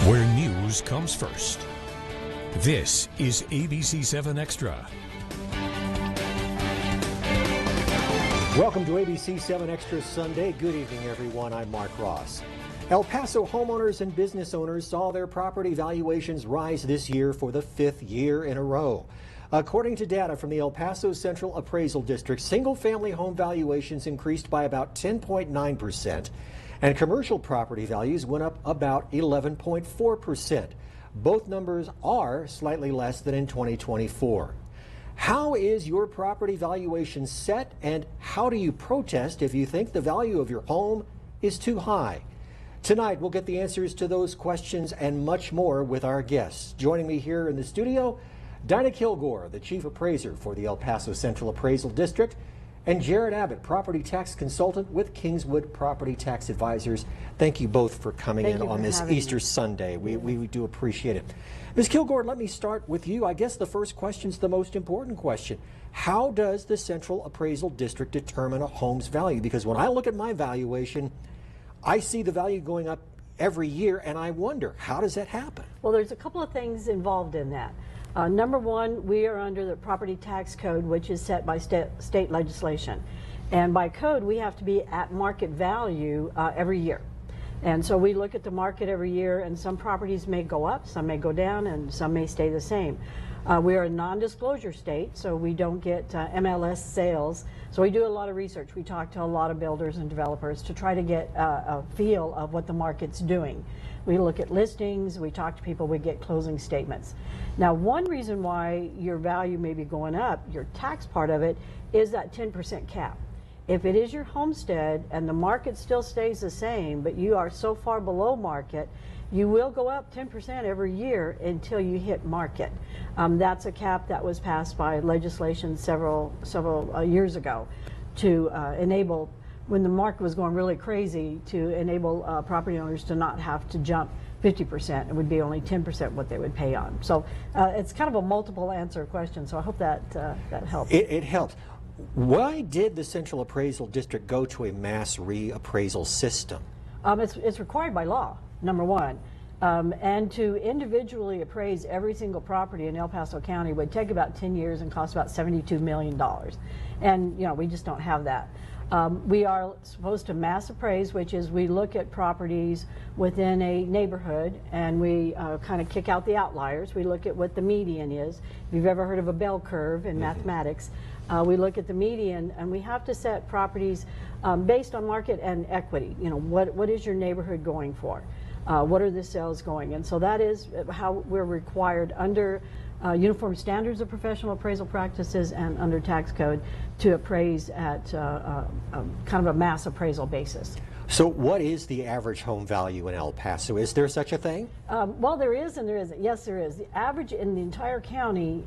where news comes first. This is ABC 7 Extra. Welcome to ABC 7 Extra Sunday. Good evening, everyone. I'm Mark Ross. El Paso homeowners and business owners saw their property valuations rise this year for the 5th year in a row. According to data from the El Paso Central Appraisal District, single-family home valuations increased by about 10.9%, and commercial property values went up about 11.4%. Both numbers are slightly less than in 2024. How is your property valuation set, and how do you protest if you think the value of your home is too high? Tonight, we'll get the answers to those questions and much more with our guests. Joining me here in the studio, Dinah Kilgore, the Chief Appraiser for the El Paso Central Appraisal District, and Jared Abbott, Property Tax Consultant with Kingswood Property Tax Advisors. Thank you both for coming in on this Easter Sunday. We do appreciate it. Ms. Kilgore, let me start with you. I guess the first question is the most important question. How does the Central Appraisal District determine a home's value? Because when I look at my valuation, I see the value going up every year, and I wonder, how does that happen? Well, there's a couple of things involved in that. Number one, we are under the property tax code, which is set by state legislation. And by code, we have to be at market value every year. And so we look at the market every year, and some properties may go up, some may go down, and some may stay the same. We are a non-disclosure state, so we don't get MLS sales. So we do a lot of research. We talk to a lot of builders and developers to try to get a feel of what the market's doing. We look at listings, we talk to people, we get closing statements. Now, one reason why your value may be going up, your tax part of it, is that 10% cap. If it is your homestead and the market still stays the same, but you are so far below market, you will go up 10% every year until you hit market. That's a cap that was passed by legislation several years ago to enable, when the market was going really crazy, to enable property owners to not have to jump 50%. It would be only 10% what they would pay on. So it's kind of a multiple answer question, so I hope that helps. It helps. Why did the Central Appraisal District go to a mass reappraisal system? It's required by law, number one. And to individually appraise every single property in El Paso County would take about 10 years and cost about $72 million. And, you know, we just don't have that. We are supposed to mass appraise, which is we look at properties within a neighborhood and we kind of kick out the outliers. We look at what the median is. If you've ever heard of a bell curve in mathematics, we look at the median, and we have to set properties based on market and equity. You know, what is your neighborhood going for? What are the sales going? And so that is how we're required under uniform standards of professional appraisal practices and under tax code to appraise at kind of a mass appraisal basis. So what is the average home value in El Paso? Is there such a thing? Well, there is and there isn't. Yes, there is. The average in the entire county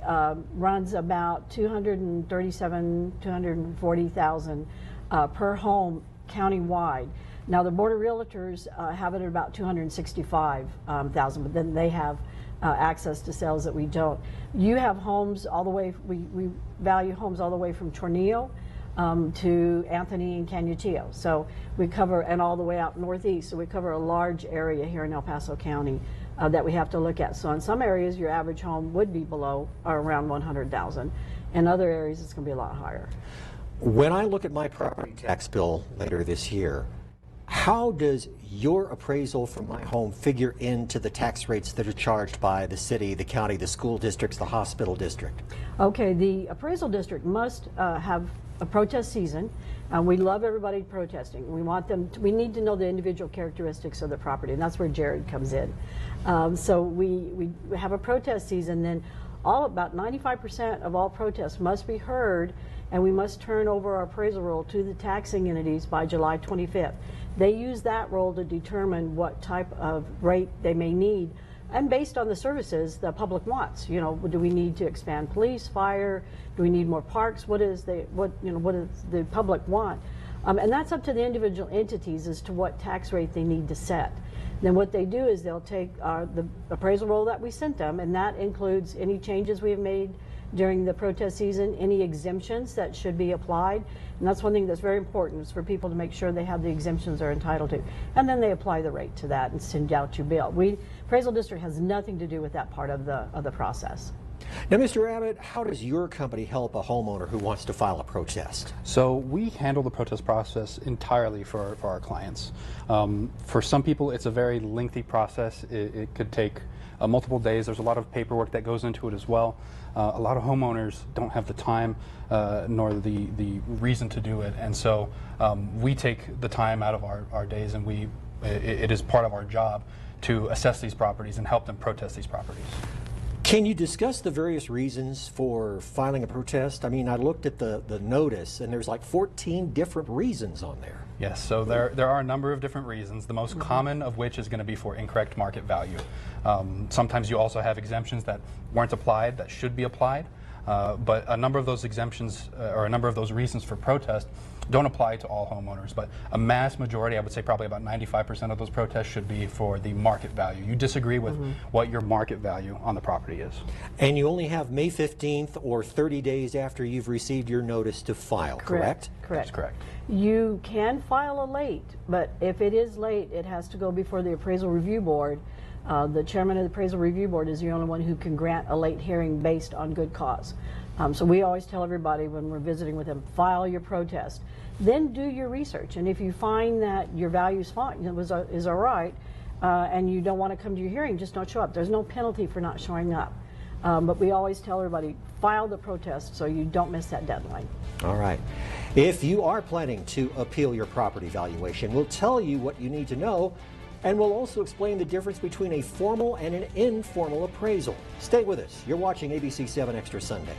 runs about $237,000, $240,000 per home countywide. Now, the Board of Realtors have it at about $265,000, but then they have access to sales that we don't. You have homes all the way, we value homes all the way from Tornillo to Anthony and Canutillo. So we cover, and all the way out northeast, so we cover a large area here in El Paso County that we have to look at. So in some areas, your average home would be below or around $100,000. In other areas, it's going to be a lot higher. When I look at my property tax bill later this year, how does your appraisal for my home figure into the tax rates that are charged by the city, the county, the school districts, the hospital district? Okay, the appraisal district must have a protest season. We love everybody protesting. We want them to, we need to know the individual characteristics of the property, and that's where Jared comes in. So we have a protest season, then about 95% of all protests must be heard, and we must turn over our appraisal roll to the taxing entities by July 25th. They use that roll to determine what type of rate they may need, and based on the services the public wants. You know, do we need to expand police, fire? Do we need more parks? What does the public want? And that's up to the individual entities as to what tax rate they need to set. Then what they do is they'll take the appraisal roll that we sent them, and that includes any changes we have made during the protest season, any exemptions that should be applied. And that's one thing that's very important, is for people to make sure they have the exemptions they're entitled to. And then they apply the rate to that and send out your bill. Appraisal District has nothing to do with that part of the process. Now, Mr. Abbott, how does your company help a homeowner who wants to file a protest? So we handle the protest process entirely for our clients. For some people, it's a very lengthy process. It could take multiple days. There's a lot of paperwork that goes into it as well. A lot of homeowners don't have the time nor the reason to do it, and so we take the time out of our days, and it is part of our job to assess these properties and help them protest these properties. Can you discuss the various reasons for filing a protest? I mean, I looked at the notice, and there's like 14 different reasons on there. Yes, so there are a number of different reasons, the most common of which is going to be for incorrect market value. Sometimes you also have exemptions that weren't applied that should be applied, but a number of those exemptions or a number of those reasons for protest don't apply to all homeowners, but a mass majority, I would say probably about 95% of those protests should be for the market value. You disagree with what your market value on the property is. And you only have May 15th or 30 days after you've received your notice to file, correct? Correct. That's correct. You can file a late, but if it is late, it has to go before the Appraisal Review Board. The chairman of the Appraisal Review Board is the only one who can grant a late hearing based on good cause. So we always tell everybody when we're visiting with them, file your protest. Then do your research, and if you find that your value is fine, is all right, and you don't want to come to your hearing, just don't show up. There's no penalty for not showing up. But we always tell everybody, file the protest so you don't miss that deadline. All right. If you are planning to appeal your property valuation, we'll tell you what you need to know, and we'll also explain the difference between a formal and an informal appraisal. Stay with us. You're watching ABC 7 Extra Sunday.